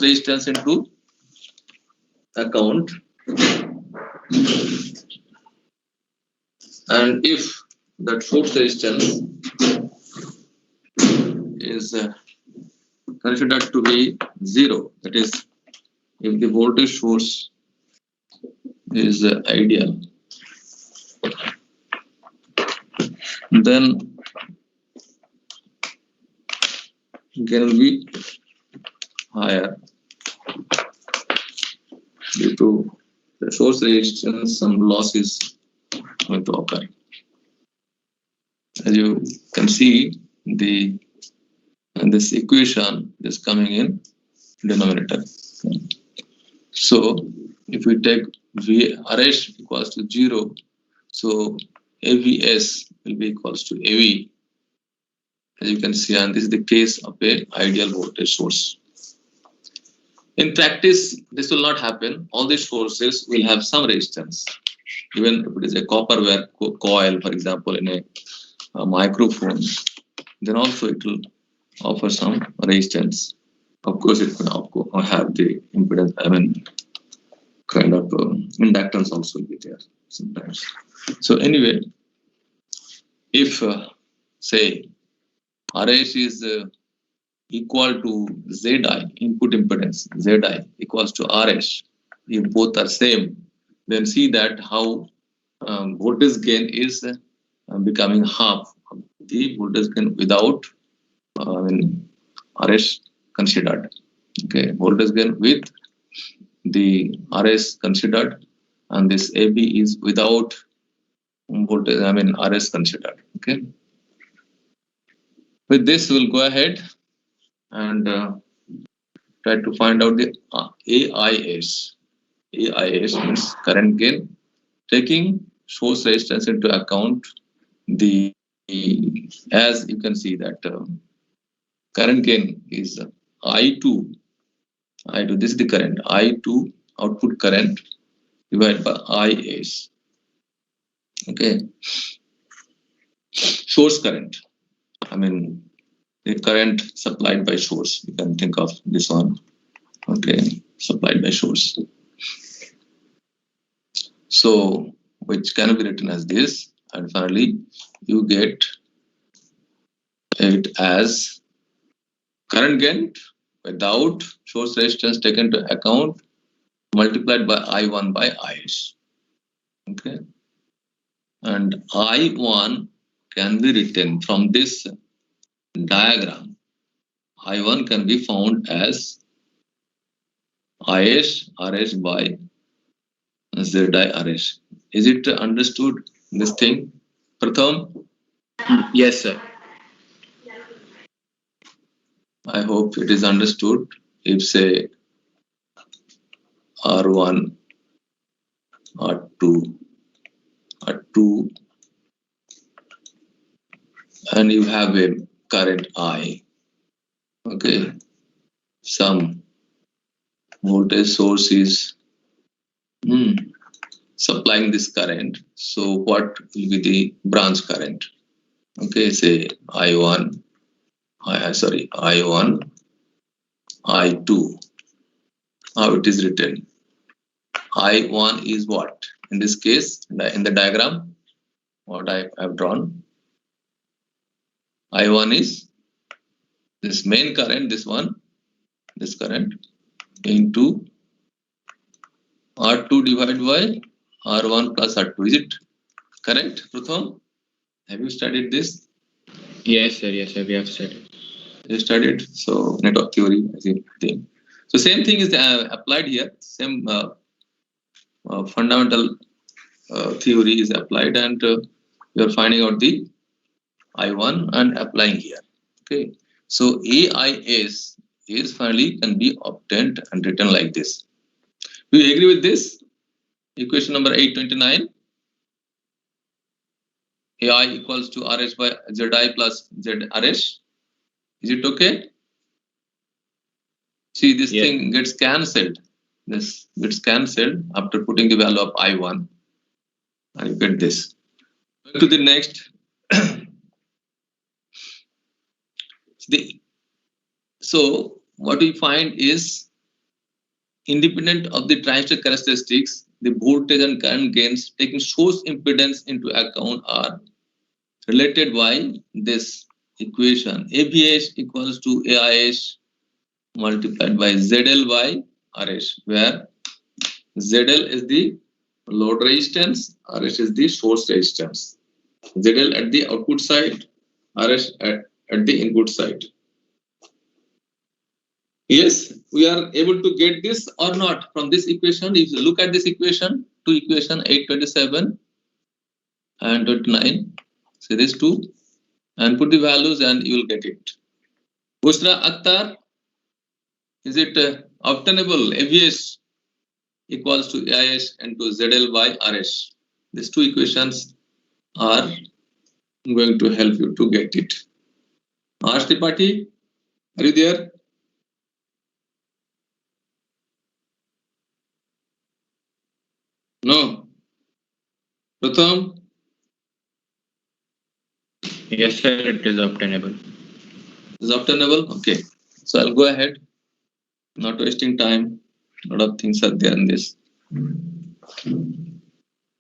resistance into account, and if that source resistance is considered to be 0, that is, if the voltage source is ideal, then gain will be higher due to the source resistance. Some loss is going to occur. As you can see, this equation is coming in denominator. So if we take VRS equals to 0, so AVS will be equals to AV, as you can see, and this is the case of a ideal voltage source. In practice, this will not happen. All these sources will have some resistance. Even if it is a copper wire coil, for example, in a microphone, then also it will offer some resistance. Of course, it can have the impedance, kind of inductance also will be there sometimes. So anyway, if say RS is equal to Zi, input impedance Zi equals to RS, if both are same, then see that how voltage gain is becoming half of the voltage gain without RS considered. Okay, voltage gain with the RS considered, and this AB is without voltage, RS considered. Okay. With this, we'll go ahead and try to find out the AIS. AIS means current gain, taking source resistance into account. As you can see that current gain is I2. This is the current. I2 output current divided by IS. Okay. Source current. The current supplied by source. You can think of this one. Okay, supplied by source. So, which can be written as this, and finally, you get it as current gain without source resistance taken into account multiplied by I1 by IS. Okay, and I1 can be written from this diagram. I1 can be found as IS RS by Zi RS. Is it understood, this thing, Pratham? Yes, sir. I hope it is understood. If say R1, R2, and you have a current I. Okay, some voltage source is supplying this current. So what will be the branch current? Okay, say I1, I2. How it is written? I1 is what? In this case, in the diagram, what I have drawn, I1 is this main current, this current, into R2 divided by R1 plus R2. Is it correct, Pratham? Have you studied this? Yes, sir. Yes, sir. We have studied. You studied, so network theory, I think. So same thing is applied here. Same fundamental theory is applied, and we are finding out the I1 and applying here. Okay, so AIS is finally can be obtained and written like this. Do you agree with this? Equation number 829. AI equals to RS by Zi plus ZRS. Is it okay? See, this thing gets cancelled. This gets cancelled after putting the value of I1. And you get this. Going to the next. So what we find is independent of the transistor characteristics, the voltage and current gains taking source impedance into account are related by this equation. AVS equals to AIS multiplied by ZL by RS, where ZL is the load resistance, RS is the source resistance. ZL at the output side, RS at the input side. Yes, we are able to get this or not from this equation. If you look at this equation, to equation 827 and 29, say this two, and put the values and you will get it. Bushra Akhtar, is it obtainable? AVS equals to AIS into ZL by RS. These two equations are going to help you to get it. Ash Tripathi, are you there? No. Pratham? Yes, sir, it is obtainable. Is obtainable? Okay. So I'll go ahead. Not wasting time. A lot of things are there in this.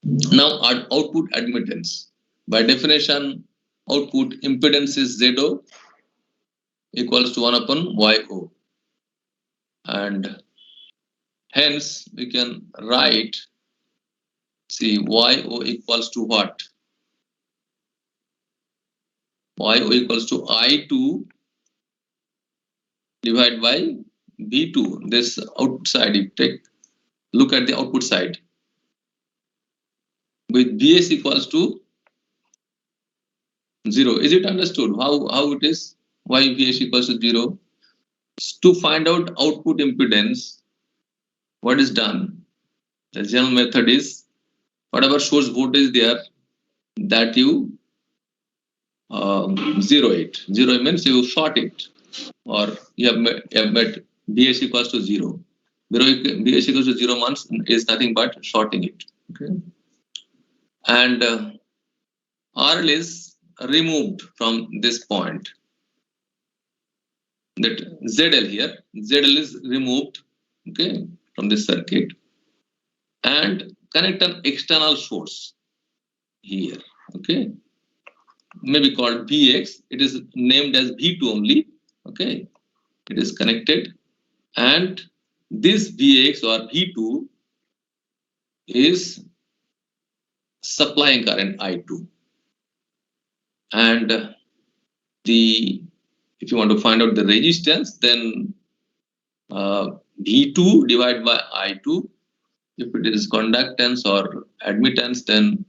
Now output admittance. By definition, output impedance is ZO equals to 1 upon YO. And hence we can write, see, YO equals to what? YO equals to I2 divided by V2. This outside, you take look at the output side. With VS equals to 0. Is it understood how it is? Why VS equals to 0? To find out output impedance, what is done? The general method is whatever source voltage there, that you zero it. Zero means you short it, or you have met VS equals to 0. VS equals to 0 means is nothing but shorting it. Okay. And RL is removed from this point. That ZL here, ZL is removed, okay, from this circuit, and connect an external source here, okay, maybe called VX. It is named as V2 only, okay. It is connected, and this VX or V2 is supplying current I2, and if you want to find out the resistance, then V2 divided by I2. If it is conductance or admittance, then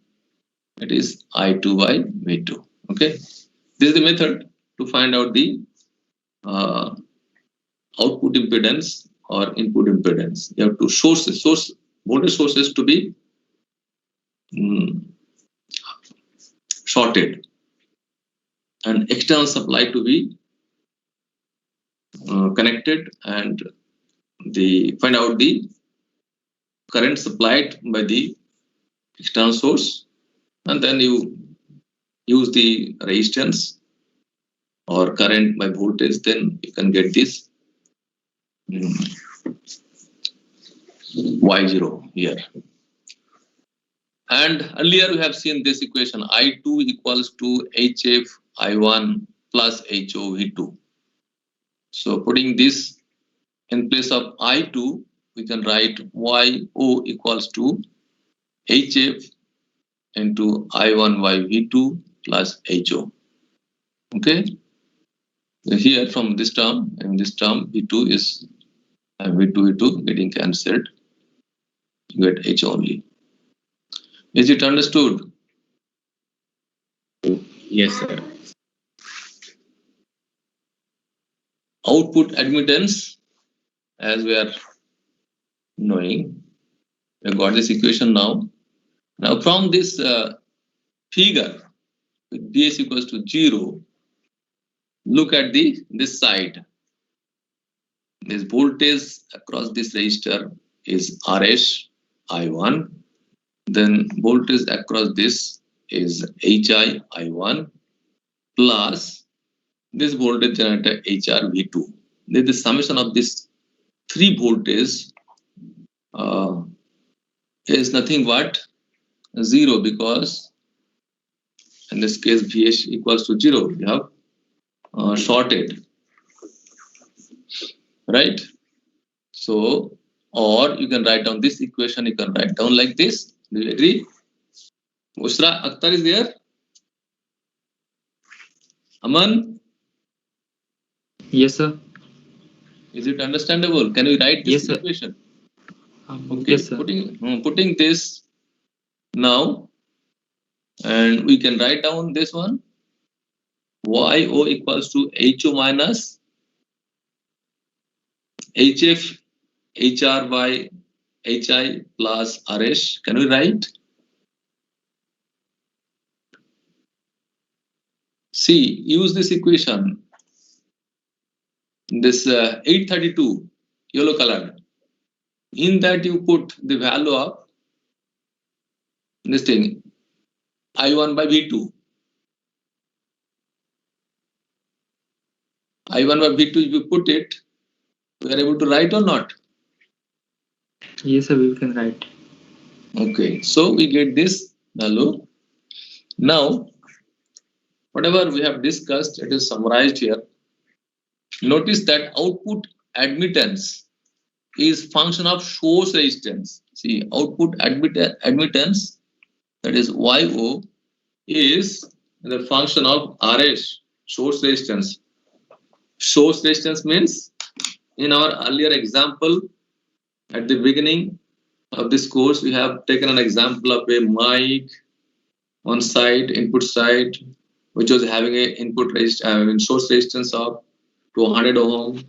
it is I2 by V2. Okay, this is the method to find out the output impedance or input impedance. You have to source voltage sources to be shorted, and external supply to be connected, and find out the current supplied by the external source, and then you use the resistance or current by voltage, then you can get this Y0 here. And earlier we have seen this equation, I2 equals to HF I1 plus HO V2. So putting this in place of I2, we can write YO equals to HF into I1 by V2 plus HO. Okay. So here from this term, in this term, V2 is V2 getting cancelled. You get H only. Is it understood? Yes, sir. Output admittance, as we are knowing, we have got this equation now. Now from this figure, with Bs equals to 0, look at this side. This voltage across this resistor is Rs I1. Then voltage across this is Hi I1 plus this voltage generator HR V2. Then the summation of this three voltages is nothing but 0, because in this case VH equals to 0. We have shorted, right? So, or you can write down this equation, you can write down like this. Do you agree? Usra Akhtar is there? Aman? Yes, sir. Is it understandable? Can we write this Yes, sir. equation? Okay, Yes, sir. putting this now, and we can write down this one. YO equals to HO minus HF HR by HI plus RH. Can we write? See, use this equation. This 832 yellow colored. In that you put the value of this thing I1 by V2. I1 by V2, if you put it, we are able to write or not? Yes, sir. We can write. Okay, so we get this value. Now, whatever we have discussed, it is summarized here. Notice that output admittance is function of source resistance. See, output admittance, that is YO, is the function of RS, source resistance. Source resistance means, in our earlier example at the beginning of this course, we have taken an example of a mic on side, input side, which was having a source resistance of 200 ohm,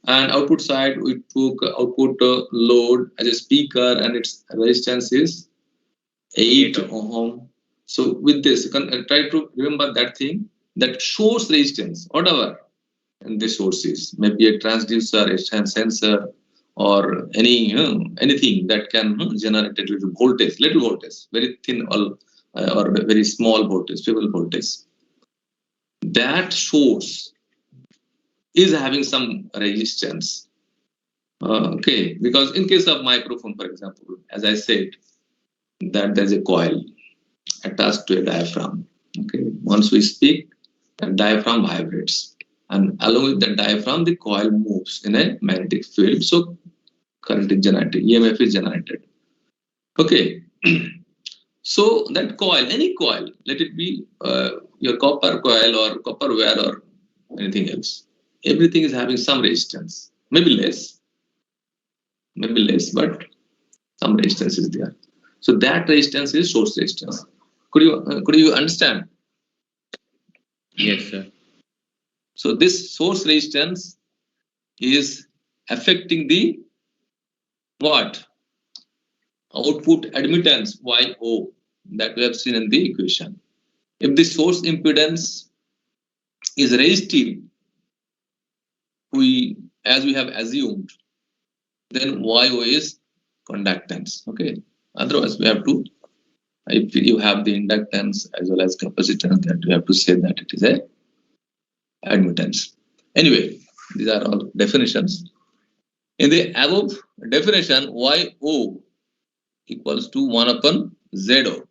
and output side we took output load as a speaker, and its resistance is 8 ohm. So with this, you can try to remember that thing, that source resistance, whatever and the source is, maybe a transducer, a sensor, or anything that can generate a little voltage, very thin or very small voltage, feeble voltage. That source is having some resistance. Okay, because in case of microphone, for example, as I said, that there's a coil attached to a diaphragm. Okay, once we speak, the diaphragm vibrates, and along with the diaphragm, the coil moves in a magnetic field. So current is generated, EMF is generated. Okay, so that coil, any coil, let it be your copper coil or copper wire or anything else, everything is having some resistance, maybe less, but some resistance is there. So that resistance is source resistance. Could you understand? Yes, sir. So this source resistance is affecting the what? Output admittance YO that we have seen in the equation. If the source impedance is resistive, as we have assumed, then YO is conductance. Okay. Otherwise, we have to, if you have the inductance as well as capacitance, that we have to say that it is a admittance. Anyway, these are all definitions. In the above definition, YO equals to 1 upon ZO.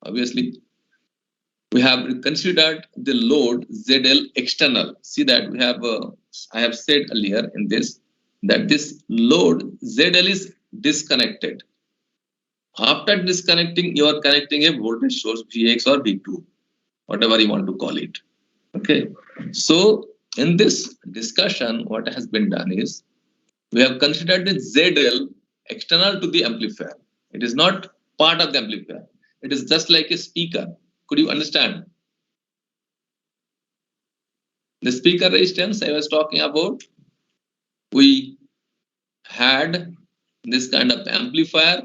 Obviously, we have considered the load ZL external. See that we have, I have said earlier in this, that this load ZL is disconnected. After disconnecting, you are connecting a voltage source Vx or V2, whatever you want to call it. Okay. So in this discussion, what has been done is, we have considered the ZL external to the amplifier. It is not part of the amplifier. It is just like a speaker. Could you understand? The speaker resistance I was talking about, we had this kind of amplifier.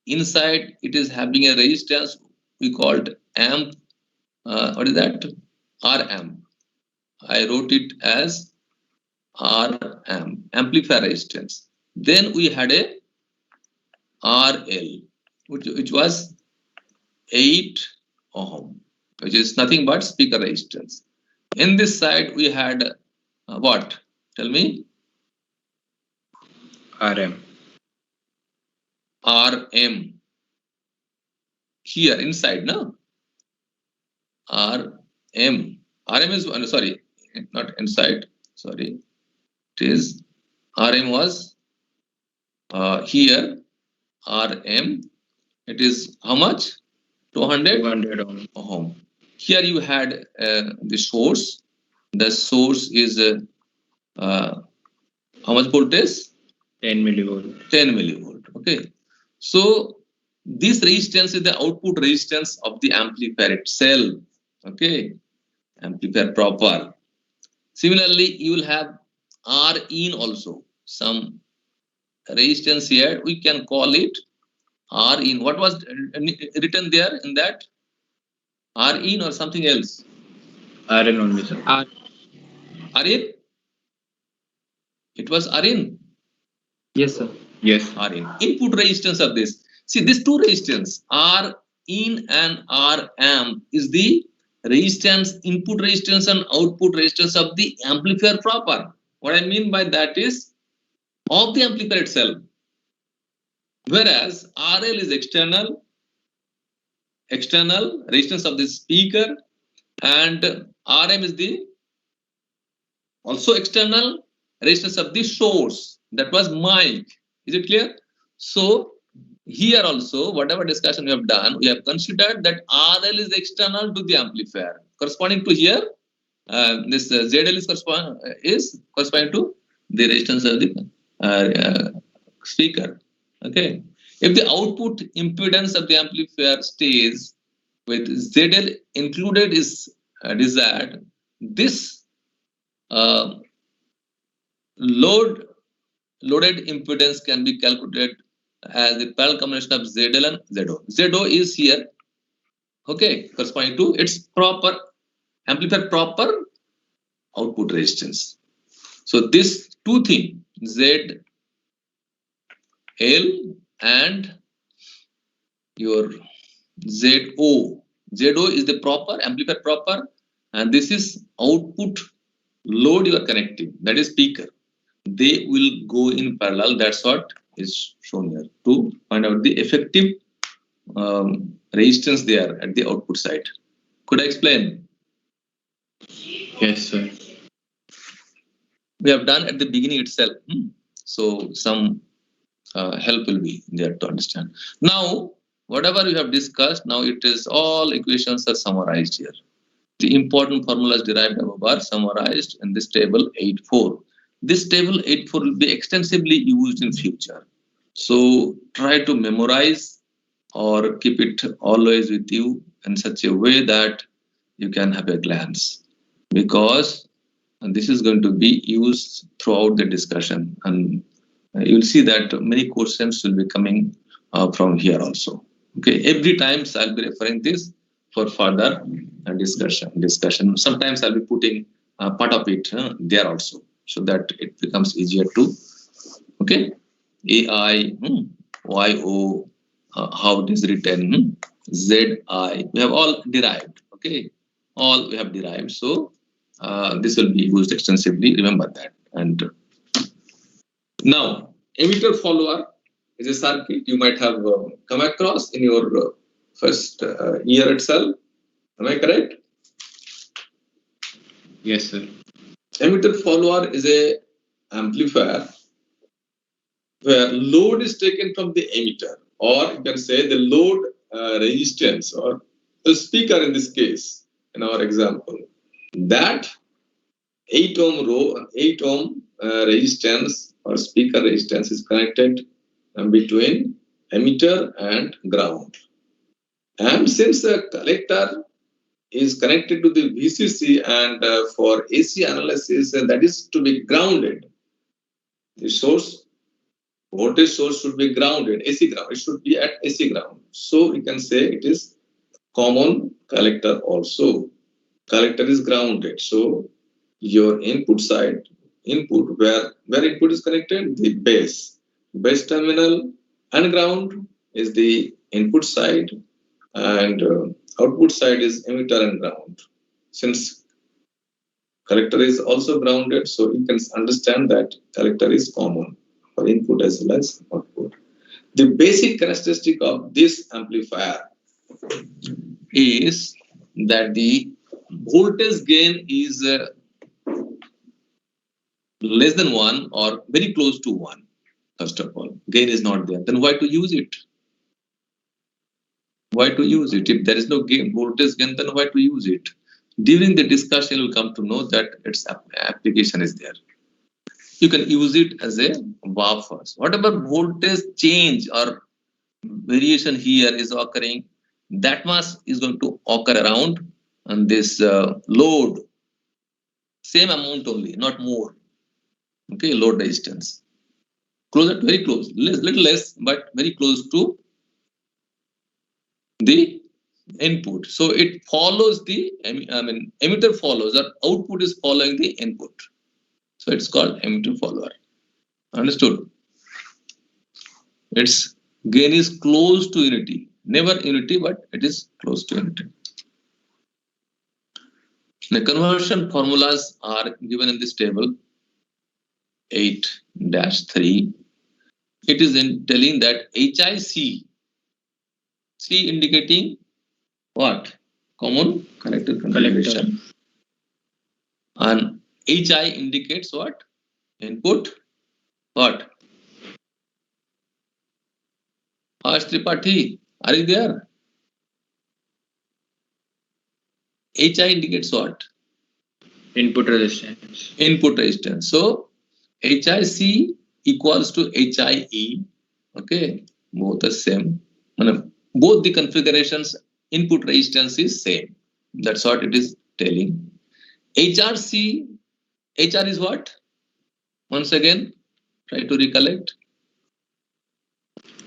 Inside, it is having a resistance we called amp. What is that? Ramp. I wrote it as Ramp, amplifier resistance. Then we had a RL, which was 8 ohm, which is nothing but speaker resistance. In this side, we had what? Tell me. RM. RM. Here inside, no? RM. RM is sorry, not inside. Sorry, it is RM was here. RM. It is how much? 200 ohm. Here you had the source. The source is how much voltage? 10 millivolt. 10 millivolt. Okay. So this resistance is the output resistance of the amplifier itself. Okay. Amplifier proper. Similarly, you will have R in also. Some resistance here. We can call it R in. What was written there in that? R in or something else? RN only, sir. R in? It was R in. Yes, sir. Yes. R in. Input resistance of this. See, these two resistance, R in and R amp, is the resistance, input resistance and output resistance of the amplifier proper. What I mean by that is of the amplifier itself. Whereas RL is external resistance of the speaker, and RM is the also external resistance of the source. That was mic. Is it clear? So here also, whatever discussion we have done, we have considered that RL is external to the amplifier. Corresponding to here, this ZL is corresponding to the resistance of the speaker. Okay. If the output impedance of the amplifier stays with ZL included is desired, this loaded impedance can be calculated as the parallel combination of ZL and ZO. ZO is here, okay, corresponding to its proper amplifier proper output resistance. So this two things, ZL and your ZO. ZO is the proper amplifier proper, and this is output load you are connecting, that is speaker. They will go in parallel. That's what is shown here to find out the effective resistance there at the output side. Could I explain? Yes, sir. We have done at the beginning itself. So some help will be there to understand. Now, whatever we have discussed, now it is all equations are summarized here. The important formulas derived above are summarized in this table 8.4. This table 8.4 will be extensively used in future. So try to memorize or keep it always with you in such a way that you can have a glance, because this is going to be used throughout the discussion, and you'll see that many questions will be coming from here also. Okay, every time I'll be referring this for further discussion. Sometimes I'll be putting part of it there also, so that it becomes easier to, okay, AI, YO, how it is written, ZI, we have all derived, okay, all we have derived. So this will be used extensively, remember that. And now, emitter follower is a circuit you might have come across in your first year itself. Am I correct? Yes, sir. Emitter follower is a amplifier where load is taken from the emitter, or you can say the load resistance, or the speaker in this case, in our example. That 8 ohm resistance or speaker resistance is connected between emitter and ground. And since the collector is connected to the VCC, and for AC analysis, that is to be grounded. The source, voltage source should be grounded, AC ground. It should be at AC ground. So we can say it is common collector also. Collector is grounded. So your input side, where input is connected, the base terminal and ground is the input side, and output side is emitter and ground. Since collector is also grounded, so you can understand that collector is common for input as well as output. The basic characteristic of this amplifier is that the voltage gain is less than 1 or very close to 1. First of all, gain is not there. Then why to use it? Why to use it? If there is no gain, voltage gain, then why to use it? During the discussion, you'll come to know that its application is there. You can use it as a buffer. Whatever voltage change or variation here is occurring, that much is going to occur around on this load. Same amount only, not more. Okay, load resistance. Closer, very close, little less, but very close to the input. So it follows the, emitter follows, or output is following the input. So it's called emitter follower. Understood? Its gain is close to unity. Never unity, but it is close to unity. The conversion formulas are given in this table 8-3. It is telling that HIC, C indicating what? Common collector configuration. And HI indicates what? Input. What? Tripathi, are you there? HI indicates what? Input resistance. Input resistance. So HIC equals to HIE. Okay, both are same. Both the configurations input resistance is same. That's what it is telling. HRC, HR is what? Once again, try to recollect.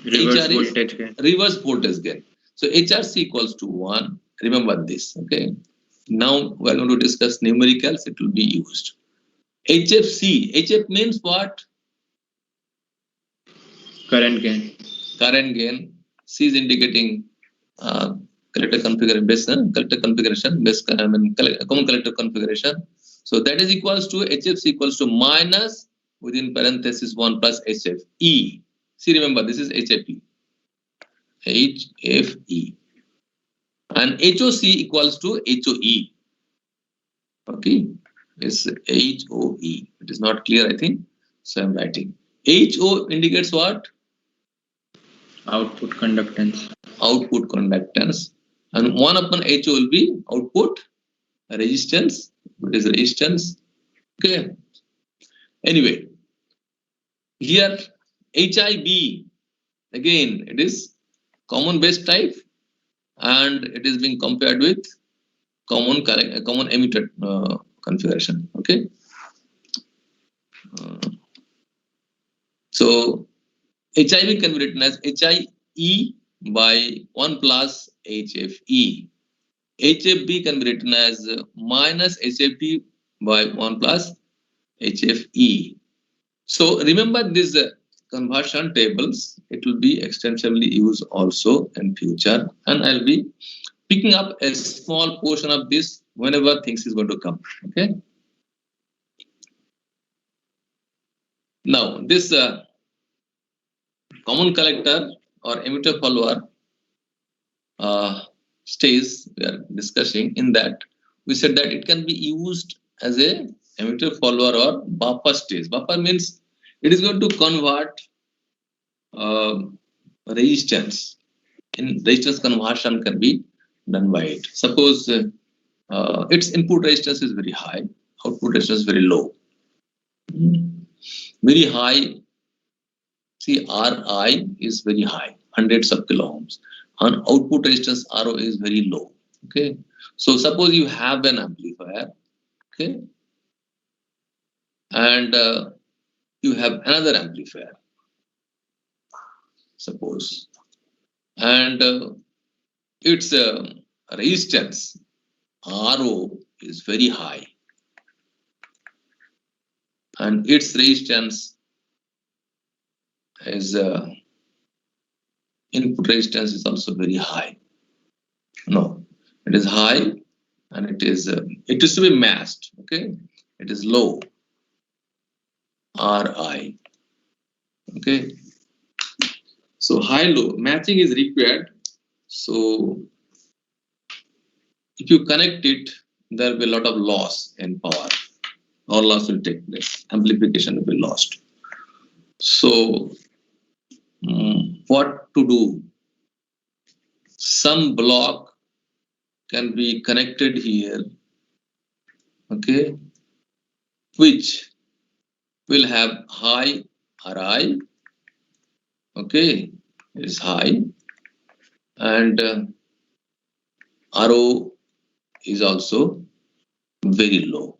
Reverse HR voltage gain. Reverse voltage gain. So HRC equals to 1. Remember this. Okay. Now we are going to discuss numericals. It will be used. HFC. HF means what? Current gain. Current gain. C is indicating collector configuration based common collector configuration. So that is equals to HFC equals to minus within parenthesis 1 plus HFE. See, remember this is HFE. HFE. And HOC equals to HOE. Okay, it's HOE. It is not clear, I think. So I'm writing. HO indicates what? Output conductance. Output conductance. And 1 upon HO will be output resistance. What is resistance? Okay. Anyway, here HIB, again, it is common base type and it is being compared with common emitter configuration. Okay. So HIB can be written as HIE by 1 plus HFE. HFB can be written as minus HFB by 1 plus HFE. So remember these conversion tables. It will be extensively used also in future, and I'll be picking up a small portion of this whenever things is going to come. Okay. Now this common collector or emitter follower stage we are discussing. In that we said that it can be used as a emitter follower or buffer stage. Buffer means it is going to convert resistance. In resistance conversion can be done by it. Suppose its input resistance is very high, output resistance is very low. Very high. See, Ri is very high, hundreds of kilo ohms, and output resistance Ro is very low. Okay, so suppose you have an amplifier, okay, and you have another amplifier, suppose, and its resistance Ro is very high, and its resistance is input resistance is also very high. No, it is high and it is to be matched. Okay, it is low. Ri. Okay, So high-low matching is required. So if you connect it, there will be a lot of loss in power. All loss will take place. Amplification will be lost. So what to do? Some block can be connected here, okay, which will have high Ri, okay, it is high, and Ro is also very low.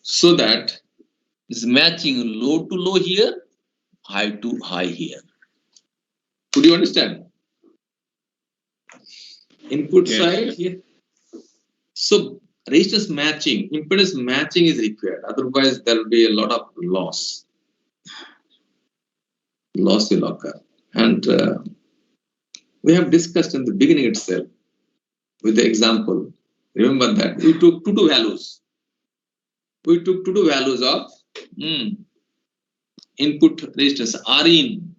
So that is matching low to low here, high to high here. Could you understand? Input Yes. side here. So resistance matching, impedance matching is required. Otherwise, there will be a lot of loss. Loss will occur. And we have discussed in the beginning itself with the example. Remember that we took two values. We took two values of input resistance. Rin.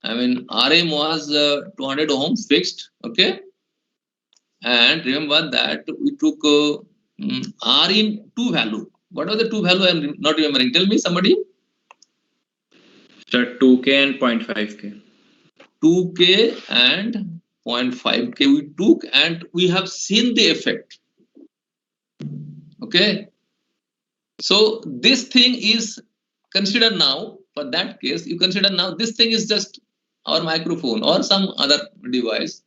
I mean, Rm was 200 ohms fixed. Okay. And remember that we took Rin two value. What are the two value? I am not remembering. Tell me, somebody. Sir, 2K and 0.5K. 2K and 0.5K we took, and we have seen the effect. Okay. So this thing is considered now. For that case, you consider now this thing is just our microphone or some other device.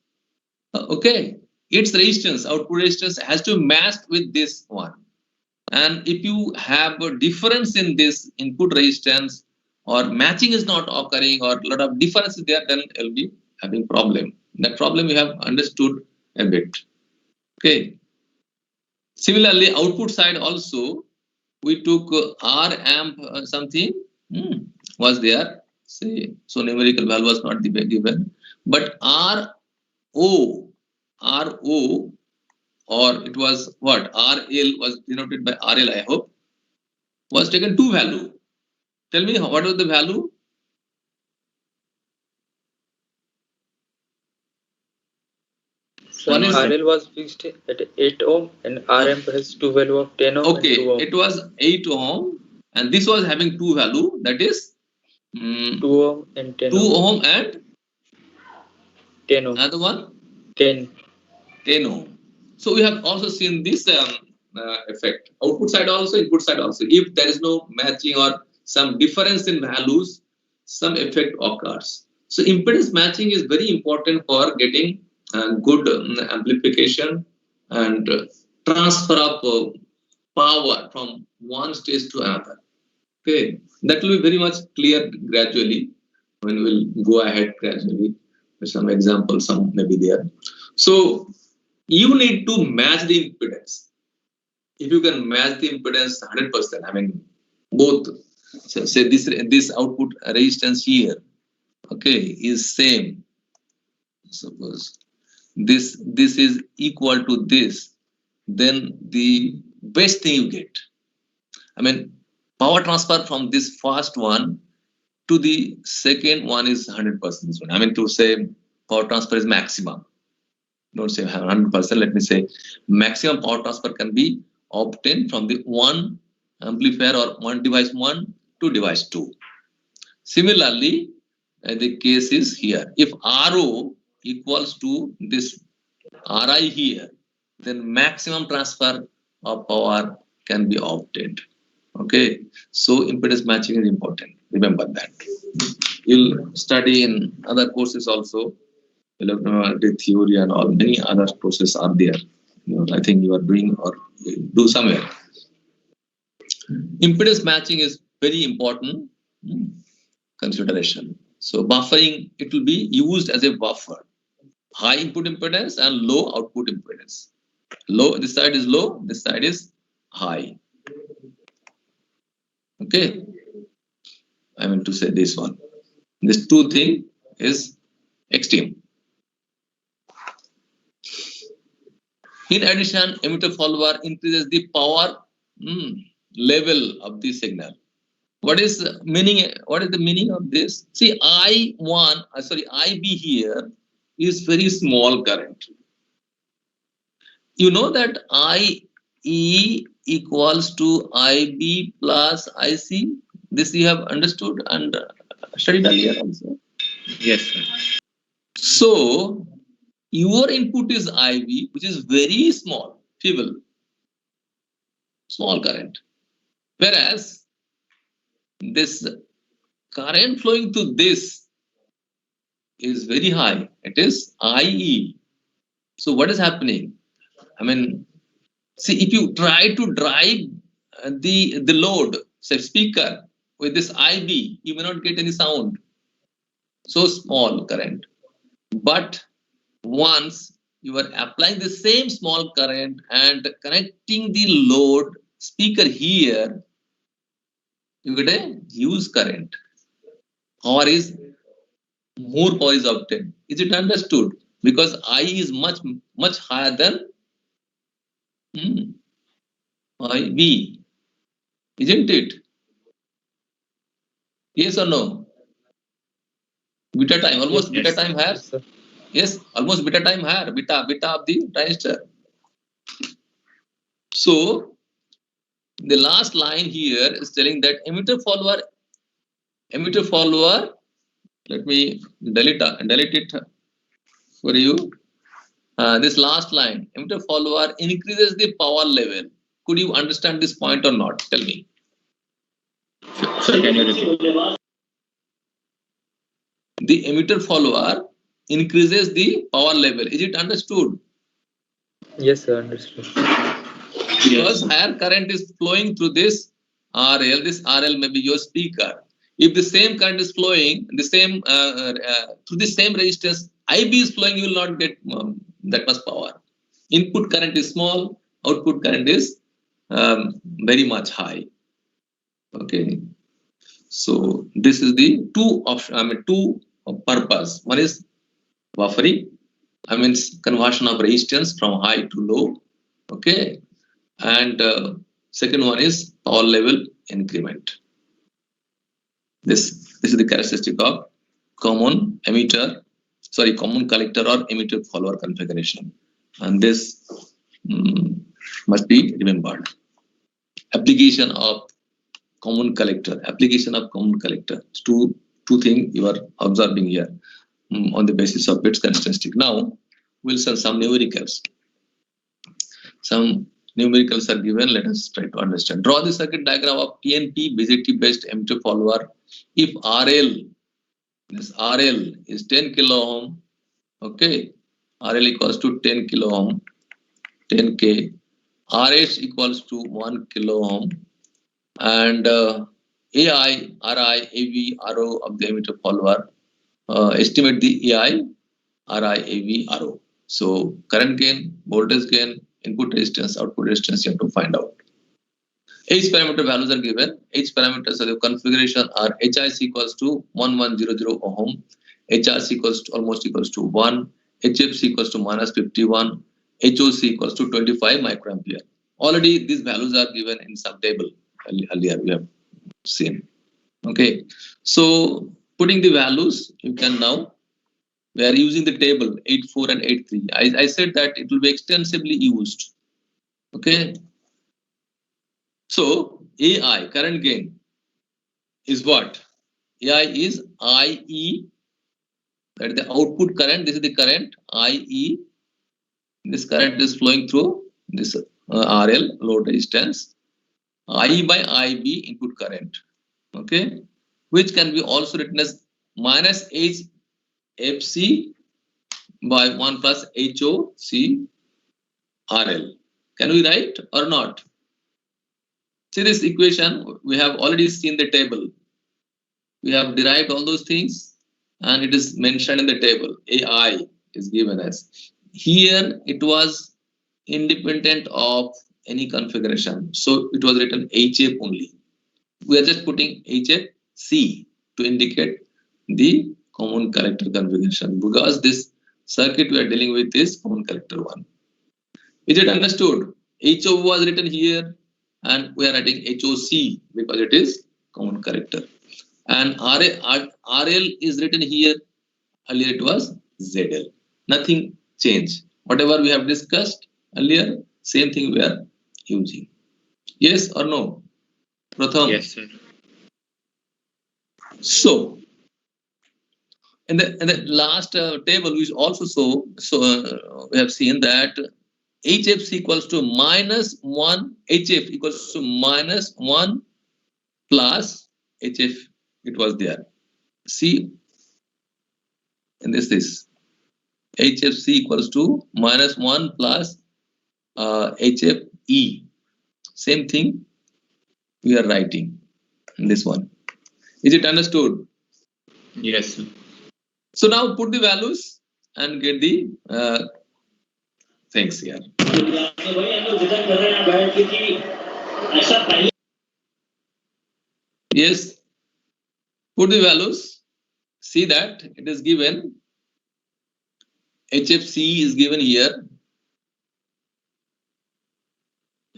Okay. Its resistance, output resistance has to match with this one. And if you have a difference in this input resistance or matching is not occurring or a lot of difference is there, then you'll be having problem. That problem you have understood a bit. Okay. Similarly, output side also, we took R amp something was there. Say, so numerical value was not given, but RO, or it was what? RL was denoted by RL, I hope, was taken two value. Tell me what was the value? One RL was fixed at 8 ohm and RM has two value of 10 ohm. Okay, and 2 ohm. it was 8 ohm and this was having two value, that is 2 ohm and 10 2 ohm. ohm and 10 ohm. another one? 10 ohm. So we have also seen this effect. Output side also, input side also. If there is no matching or some difference in values, some effect occurs. So impedance matching is very important for getting good amplification and transfer of power from one stage to another. Okay, that will be very much clear gradually when we'll go ahead gradually with some examples, some may be there. So you need to match the impedance. If you can match the impedance 100%, I mean both. So say this output resistance here, okay, is same. Suppose this is equal to this, then the best thing you get. I mean, power transfer from this first one to the second one is 100%. I mean to say power transfer is maximum. Don't say 100%, let me say maximum power transfer can be obtained from the one amplifier or one device 1 to device 2. Similarly, the case is here. If RO equals to this RI here, then maximum transfer of power can be obtained. Okay, so impedance matching is important. Remember that. You'll study in other courses also. Electromagnetic theory and all many other courses are there. I think you are doing or do somewhere. Impedance matching is very important consideration. So buffering, it will be used as a buffer. High input impedance and low output impedance. Low, this side is low, this side is high. Okay, I mean to say this one. This two thing is extreme. In addition, emitter follower increases the power level of the signal. What is the meaning? What is the meaning of this? See, IB here is very small current. You know that IE equals to IB plus IC. This you have understood and studied earlier also. Yes, sir. So your input is IB, which is very small, feeble, small current. Whereas this current flowing to this is very high. It is IE. So what is happening? I mean, see, if you try to drive the load, say speaker, with this IB, you may not get any sound. So small current. But once you are applying the same small current and connecting the load speaker here, you get a huge current. Power is obtained. Is it understood? Because I is much higher than IB, isn't it? Yes or no? Beta time, almost Yes. beta time higher. Yes, sir. Yes, almost beta time higher. Beta of the transistor. So the last line here is telling that emitter follower. Let me delete it for you. This last line, emitter follower increases the power level. Could you understand this point or not? Tell me. Sir, can you repeat? The emitter follower increases the power level. Is it understood? Yes, sir. Understood. Because higher current is flowing through this RL. This RL may be your speaker. If the same current is flowing, the same through the same resistance, IB is flowing, you will not get that much power. Input current is small, output current is very much high. Okay, so this is the two purpose. One is buffering, conversion of resistance from high to low. Okay, and second one is power level increment. This is the characteristic of common collector or emitter follower configuration, and this must be remembered. Application of common collector. Two things you are observing here on the basis of its characteristic. Now we'll send some numericals. Some numericals are given. Let us try to understand. Draw the circuit diagram of PNP BJT based emitter follower. If this RL is 10 kilo ohm, okay, RL equals to 10 kilo ohm, 10K, RH equals to 1 kilo ohm, and AI, RI, AV, RO of the emitter follower. Estimate the AI, RI, AV, RO. So current gain, voltage gain, input resistance, output resistance, you have to find out. H parameter values are given. H parameters of the configuration are HIC equals to 1100 ohm, HRC equals to almost equals to 1, HFC equals to minus 51, HOC equals to 25 microampere. Already these values are given in some table earlier we have seen. Okay, so putting the values, you can now, we are using the table 8.4 and 8.3. I said that it will be extensively used. Okay, so AI, current gain, is what? AI is IE, that is the output current. This is the current IE. This current is flowing through this RL, load resistance. IE by IB, input current. Okay, which can be also written as minus HFC by 1 plus HOC RL. Can we write or not? See this equation, we have already seen the table. We have derived all those things and it is mentioned in the table. AI is given as. Here it was independent of any configuration. So it was written HF only. We are just putting HFC to indicate the common collector configuration because this circuit we are dealing with is common collector 1. Is it understood? HO was written here and we are writing HOC because it is common character. And RL is written here. Earlier it was ZL. Nothing changed. Whatever we have discussed earlier, same thing we are using. Yes or no? Pratham. Yes, sir. So, in the last table, we also saw, we have seen that HF equals to -1, HF equals to -1 plus HF, it was there. See, in this HFC equals to -1 plus HFE. Same thing we are writing in this one. Is it understood? Yes, sir. So now put the values and get the things here. Yes, put the values. See that it is given. HFC is given here.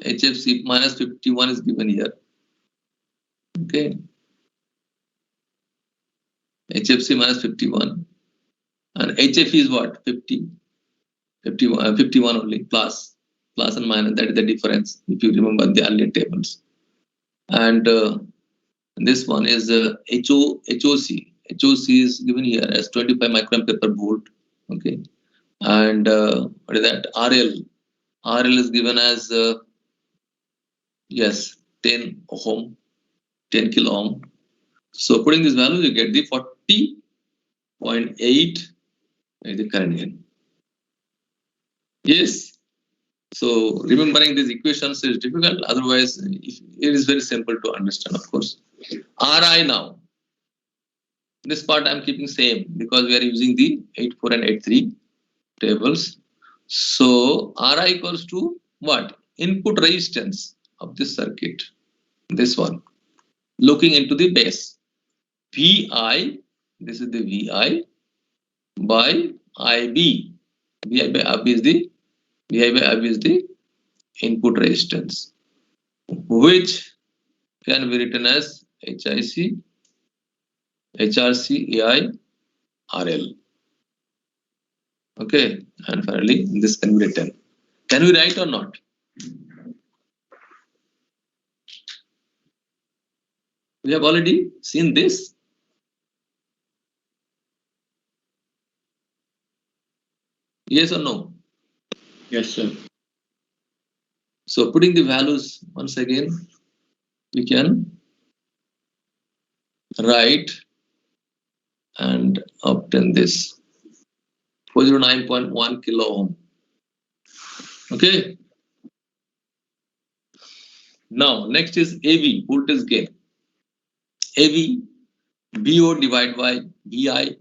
HFC -51 is given here. Okay. HFC -51. And HF is what? 50. 51 only. Plus and minus. That is the difference. If you remember the earlier tables. And this one is HOC. HOC is given here as 25 microampere per volt. Okay. And what is that? RL is given as yes, 10 ohm, 10 kilo ohm. So putting this value, you get the 40.8 is the current gain. Yes. So remembering these equations is difficult. Otherwise, it is very simple to understand, of course. RI now. This part I'm keeping same because we are using the 8.4 and 8.3 tables. So RI equals to what? Input resistance of this circuit. This one. Looking into the base. VI, this is the VI by IB. VI by IB is the input resistance, which can be written as HIC, HRC, AI, RL. Okay, and finally this can be written. Can we write or not? We have already seen this. Yes or no? Yes, sir. So putting the values once again, we can write and obtain this 409.1 kilo ohm. Okay. Now next is AV, voltage gain. AV, VO divided by VI,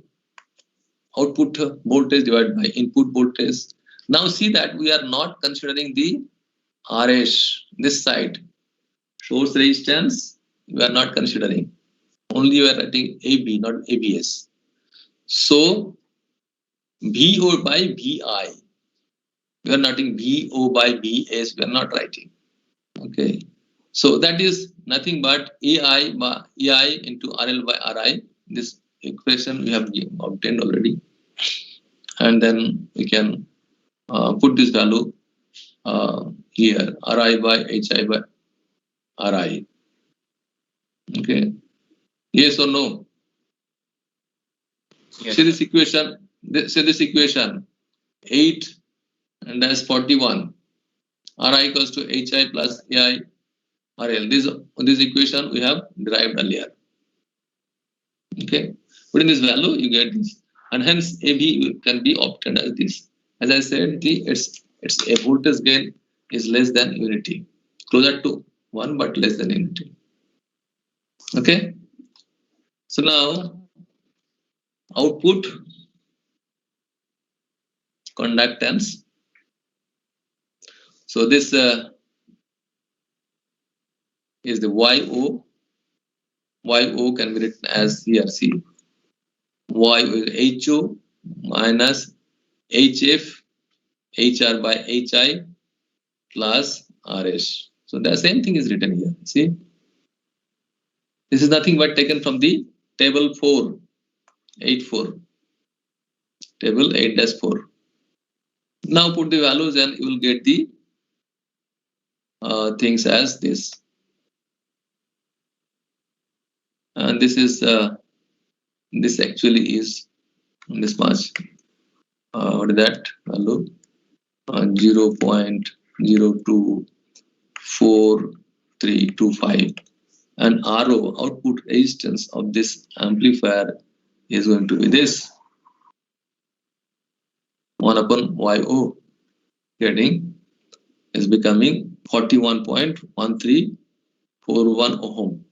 output voltage divided by input voltage. Now see that we are not considering the RS, this side, source resistance, we are not considering. Only we are writing AB, not ABS. So VO by VI, we are not writing VO by VS, we are not writing. Okay. So that is nothing but AI by EI into RL by RI. This equation we have obtained already. And then we can put this value here, Ri by Hi by Ri. Okay. Yes or no? Yes. See this equation. See this equation. 8 and that's 41. Ri equals to Hi plus Ai RL. This equation we have derived earlier. Okay. Put in this value, you get this. And hence AB can be obtained as this. As I said, its a voltage gain is less than unity. Closer to 1 but less than unity. Okay. So now output conductance. So this is the YO. YO can be written as here. See, YO is HO minus HF HR by HI plus RS. So the same thing is written here. See, This is nothing but taken from the table 484. Table 8-4. Now put the values and you will get the things as this. And this is this actually is this much. What is that value? 0.024325. And RO, output resistance of this amplifier, is going to be this 1/YO, getting is becoming 41.1341 ohm.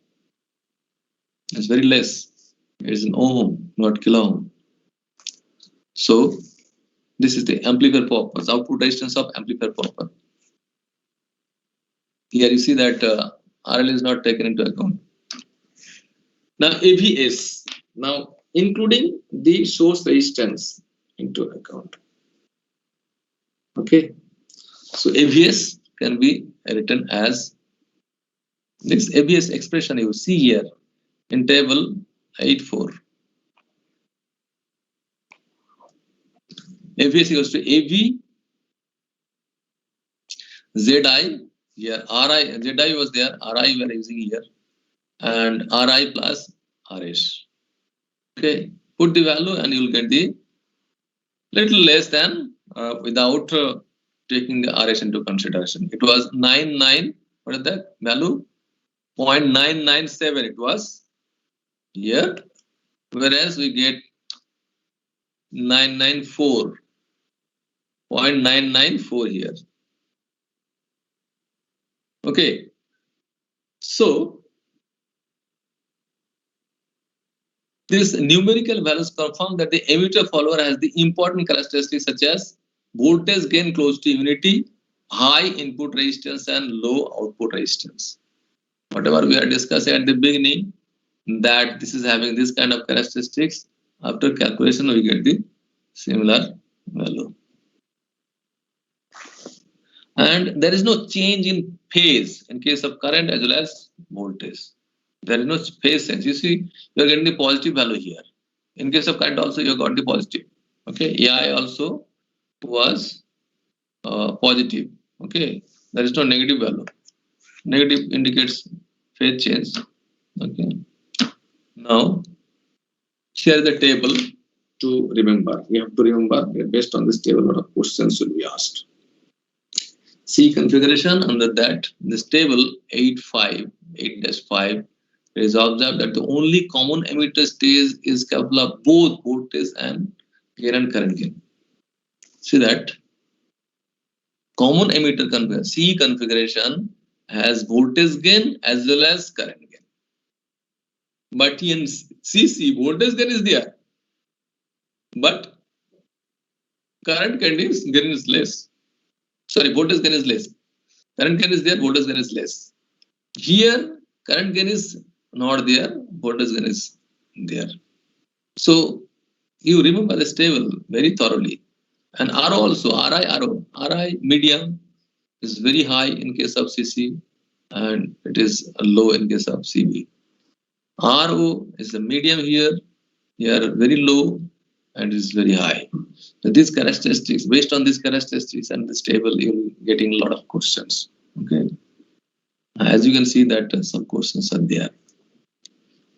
It's very less. It's an ohm, not kilo ohm. So this is the amplifier purpose, output resistance of amplifier purpose. Here you see that RL is not taken into account. Now AVS, now including the source resistance into account. Okay, so AVS can be written as this AVS expression you see here in table 84. AVS equals to AV ZI, here RI, ZI was there, RI we are using here, and RI plus RS. Okay, put the value and you will get the little less than without taking the RS into consideration. It was 99, what is that value? 0.997 it was here, whereas we get 994.994 here. Okay, so these numerical values confirm that the emitter follower has the important characteristics such as voltage gain close to unity, high input resistance and low output resistance. Whatever we are discussing at the beginning, that this is having this kind of characteristics, after calculation we get the similar value. And there is no change in phase in case of current as well as voltage. There is no phase change. You see, you are getting the positive value here. In case of current also, you got the positive. Okay, AI also was positive. Okay, there is no negative value. Negative indicates phase change. Okay. Now, here is the table to remember. We have to remember based on this table, what questions will be asked. C configuration, under that, this table 8-5 it is observed that the only common emitter stage is capable of both voltage and gain and current gain. See that common emitter configuration, C configuration has voltage gain as well as current gain. But in CC, voltage gain is there, but current gain is less. Sorry, voltage gain is less. Current gain is there, voltage gain is less. Here, current gain is not there, voltage gain is there. So you remember this table very thoroughly. And RO also, RI medium is very high in case of CC and it is low in case of CB. RO is the medium here very low and is very high. So these characteristics, based on these characteristics and this table, you're getting a lot of questions. Okay. As you can see that some questions are there.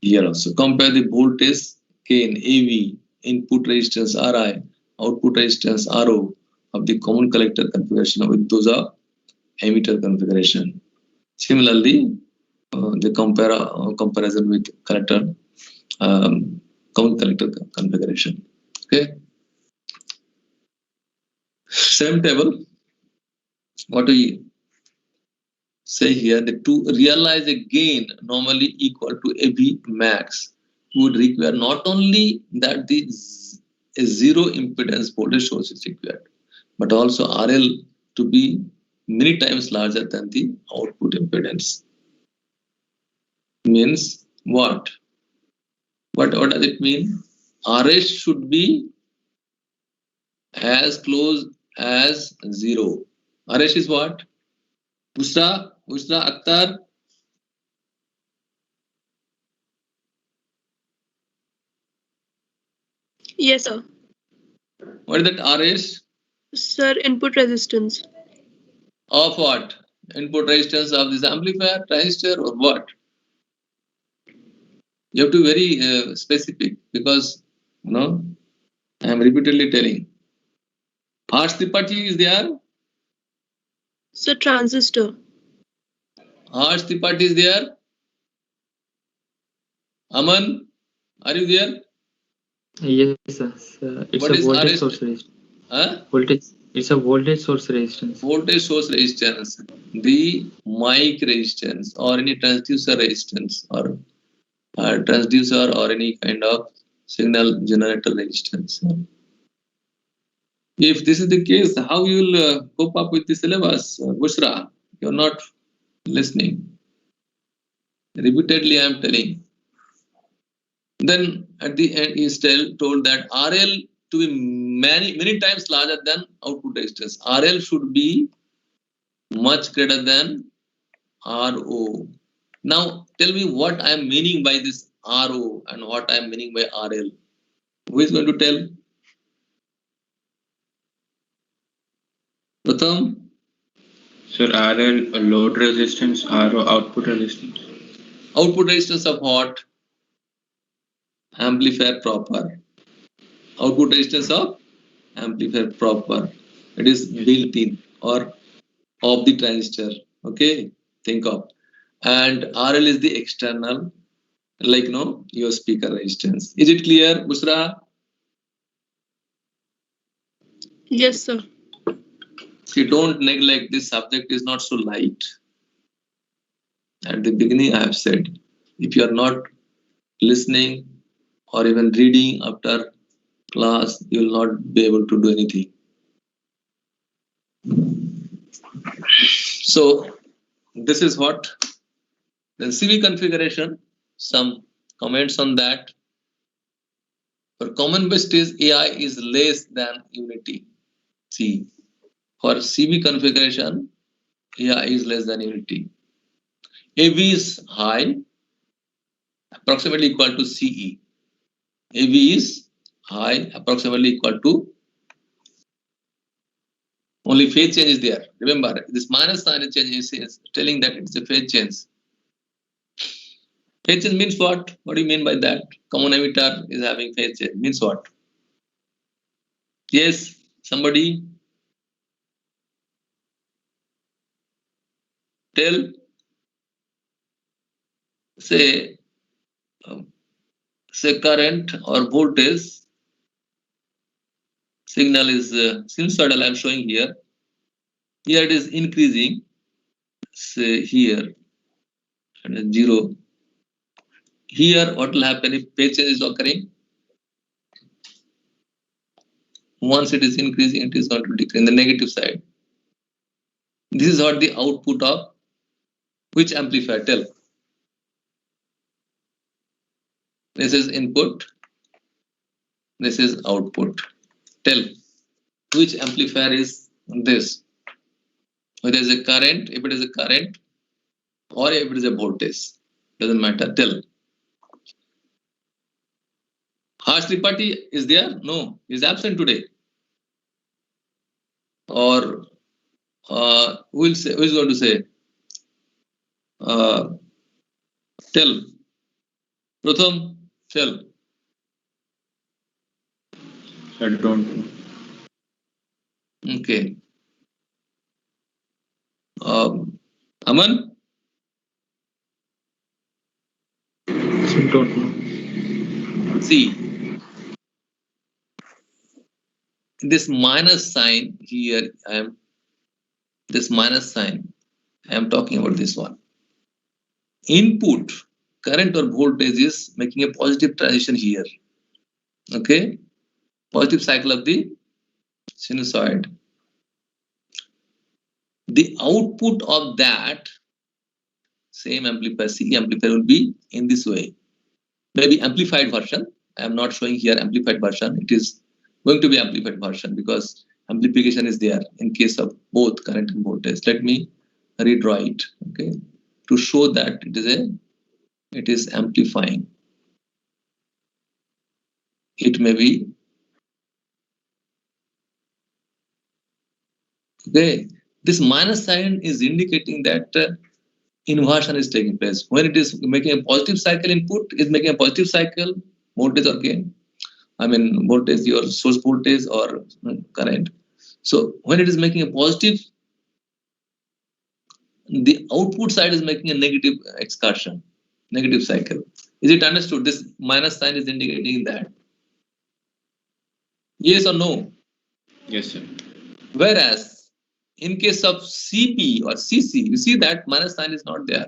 Here also, compare the voltage gain AV, input resistance RI, output resistance RO of the common collector configuration with those of emitter configuration. Similarly, the comparison with collector common collector configuration. Okay. Same table. What do we say here? That to realize a gain normally equal to AV max would require not only that the a zero impedance voltage source is required, but also RL to be many times larger than the output impedance. Means what? What does it mean? RS should be as close as zero. RS is what? Usra Akhtar. Yes, sir. What is that RS? Sir, input resistance. Of what? Input resistance of this amplifier, transistor, or what? You have to be very specific, because I am repeatedly telling. Tripati is there. Sir, transistor. Tripati is there. Aman, are you there? Yes, sir. It's What a is voltage RS? source resistance. Huh? Voltage. It's a voltage source resistance. Voltage source resistance, the mic resistance, or any transducer resistance, or transducer, or any kind of signal generator resistance. If this is the case, how you will cope up with the syllabus, Bushra? You're not listening. Repeatedly, I am telling. Then at the end, he is told that RL to be many times larger than output resistance. RL should be much greater than RO. Now tell me what I am meaning by this RO and what I am meaning by RL. Who is going to tell? Pratham? Sir, RL a load resistance, RO output resistance. Output resistance of what? Amplifier proper. Output resistance of amplifier proper. It is built in or of the transistor. Okay, think of. And RL is the external, like your speaker resistance. Is it clear, Busra? Yes, sir. See, don't neglect, this subject is not so light. At the beginning, I have said, if you are not listening or even reading after class, you will not be able to do anything. So, this is what. Then CV configuration, some comments on that. For common base is AI is less than unity. See, for CV configuration, AI is less than unity. AV is high, approximately equal to CE. AV is high, approximately equal to, only phase change is there. Remember, this minus sign change is telling that it's a phase change. Phase change means what? What do you mean by that? Common emitter is having phase change. Means what? Yes, somebody tell. Say, say current or voltage signal is sinusoidal. I am showing here. Here it is increasing. Say here and 0. Here, what will happen if phase change is occurring? Once it is increasing, it is going to decrease in the negative side. This is what the output of which amplifier? Tell. This is input. This is output. Tell. Which amplifier is this? Whether it is a current, if it is a current, or if it is a voltage. Doesn't matter. Tell. Harsh Tripathi is there? No, is absent today. Or who will say? Who is going to say? Tell. Pratham, tell. I don't know. Okay. Aman? Don't know. See, this minus sign here, this minus sign, I am talking about this one. Input current or voltage is making a positive transition here. Okay, positive cycle of the sinusoid. The output of that same amplifier, CE amplifier, will be in this way. Maybe amplified version. I am not showing here amplified version. It is going to be amplified version because amplification is there in case of both current and voltage. Let me redraw it. Okay, to show that it is amplifying. It may be Okay, this minus sign is indicating that inversion is taking place. When it is making a positive cycle input, is making a positive cycle voltage or gain. I mean voltage, your source voltage or current. So when it is making a positive, the output side is making a negative excursion, negative cycle. Is it understood? This minus sign is indicating that. Yes or no? Yes, sir. Whereas in case of CP or CC, you see that minus sign is not there.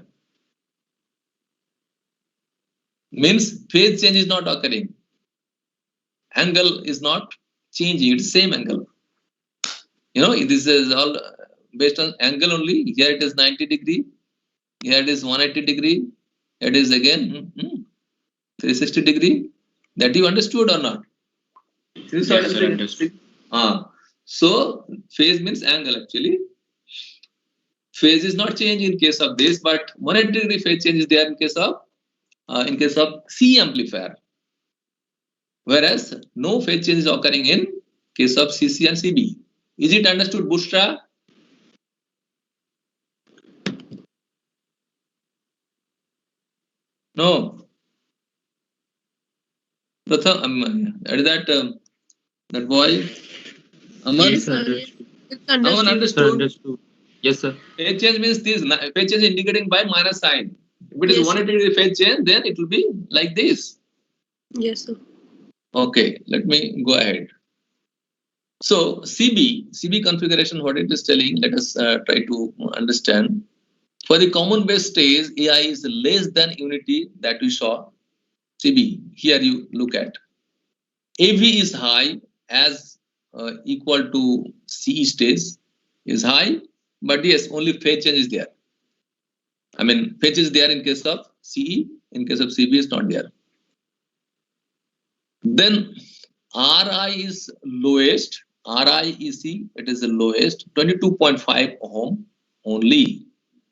Means phase change is not occurring. Angle is not changing, it's same angle. You know, this is all based on angle only. Here it is 90 degree, here it is 180 degree, it is again 360 degree. That you understood or not? Yes, sir, understood. So phase means angle actually. Phase is not changed in case of this, but 180 degree phase change is there in case of C amplifier. Whereas no phase change is occurring in case of CC and CB. Is it understood, Bushra? No. That boy, Aman? Yes, sir. It's Aman understood. understood? Yes, sir. Phase change means this phase change indicating by minus sign. If it is Yes. 180 degree phase change, then it will be like this. Yes, sir. Okay, let me go ahead. So CB configuration, what it is telling, let us try to understand. For the common base stage, AI is less than unity that we saw. CB, here you look at. AV is high as equal to CE stage is high, but yes, only phase change is there. I mean, phase is there in case of CE, in case of CB is not there. Then RI is lowest, RIEC, it is the lowest, 22.5 ohm only,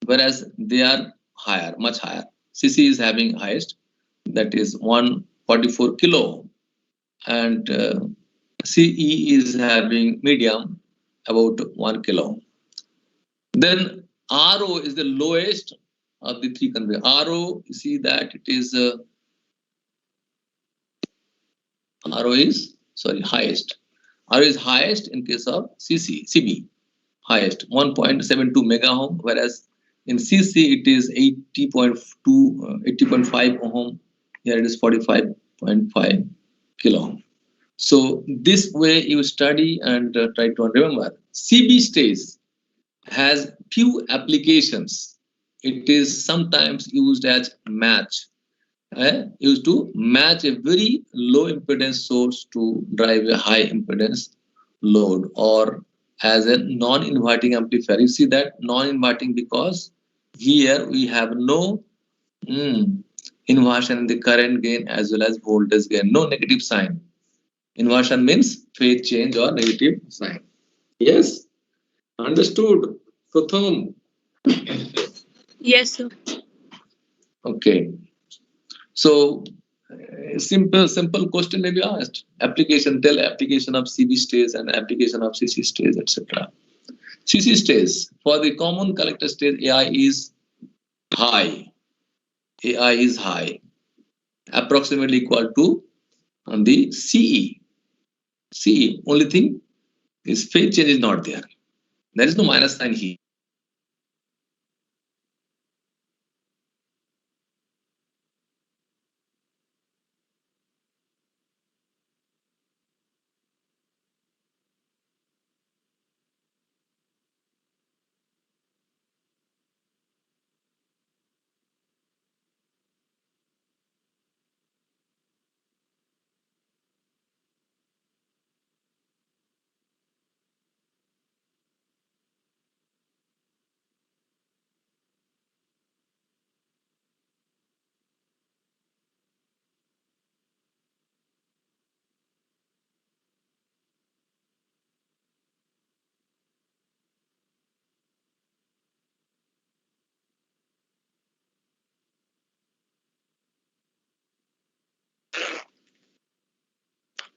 whereas they are higher, much higher. CC is having highest, that is 144 kilo, and CE is having medium, about 1 kilo. Then RO is the lowest of the three conveyor. RO, you see that it is RO is highest. RO is highest in case of CB, highest 1.72 mega ohm, whereas in CC it is 80.5 ohm. Here it is 45.5 kilo ohm. So this way you study and try to remember. CB stage has few applications. It is sometimes used as match. Used to match a very low impedance source to drive a high impedance load, or as a non-inverting amplifier. You see that non-inverting because here we have no inversion in the current gain as well as voltage gain, no negative sign. Inversion means phase change or negative sign. Yes, understood. Pratham. Yes, sir. Okay. So simple question may be asked. Application, tell application of CB stage and application of CC stage, etc. CC stage, for the common collector stage, AI is high. AI is high, approximately equal to on the CE. CE, only thing is phase change is not there. There is no minus sign here.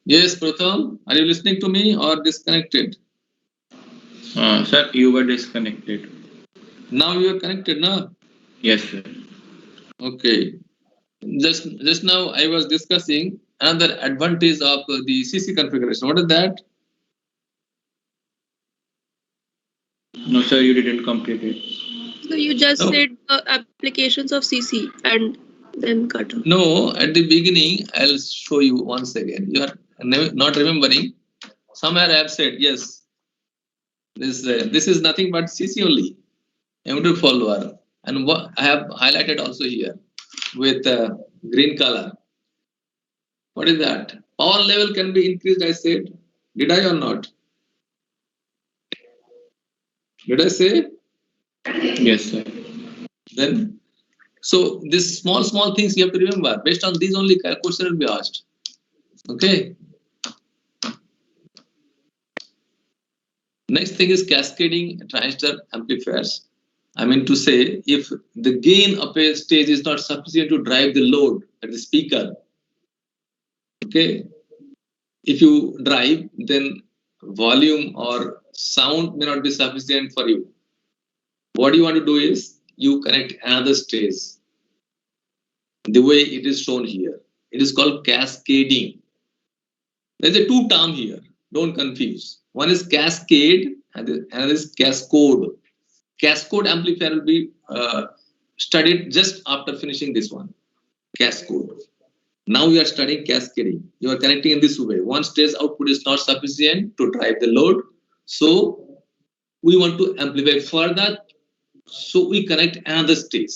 Yes, Pratham, are you listening to me or disconnected? Sir, you were disconnected. Now you are connected, na? Yes, sir. Okay. Just now I was discussing another advantage of the CC configuration. What is that? No, sir, you didn't complete it. So you just No. said applications of CC and then cut off. No, at the beginning, I'll show you once again. You are not remembering. Somewhere I have said, yes, this is nothing but CC only, Emitter Follower. And what I have highlighted also here with green color. What is that? Power level can be increased, I said. Did I or not? Did I say? Yes, sir. Then, so these small things you have to remember. Based on these only question will be asked. Okay. Next thing is cascading transistor amplifiers. I mean to say, if the gain of a stage is not sufficient to drive the load at the speaker, okay, if you drive, then volume or sound may not be sufficient for you. What you want to do is you connect another stage the way it is shown here. It is called cascading. There's a two term here. Don't confuse. One is cascade and another is cascode. Cascode amplifier will be studied just after finishing this one. Cascode. Now we are studying cascading. You are connecting in this way. One stage output is not sufficient to drive the load. So we want to amplify further. So we connect another stage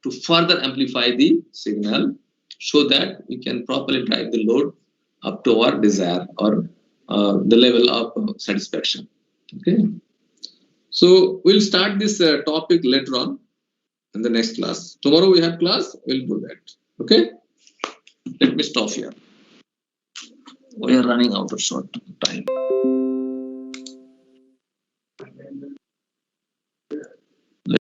to further amplify the signal so that we can properly drive the load up to our desire or the level of satisfaction. Okay. So we'll start this topic later on in the next class. Tomorrow we have class, we'll do that. Okay. Let me stop here. We are running out of short time.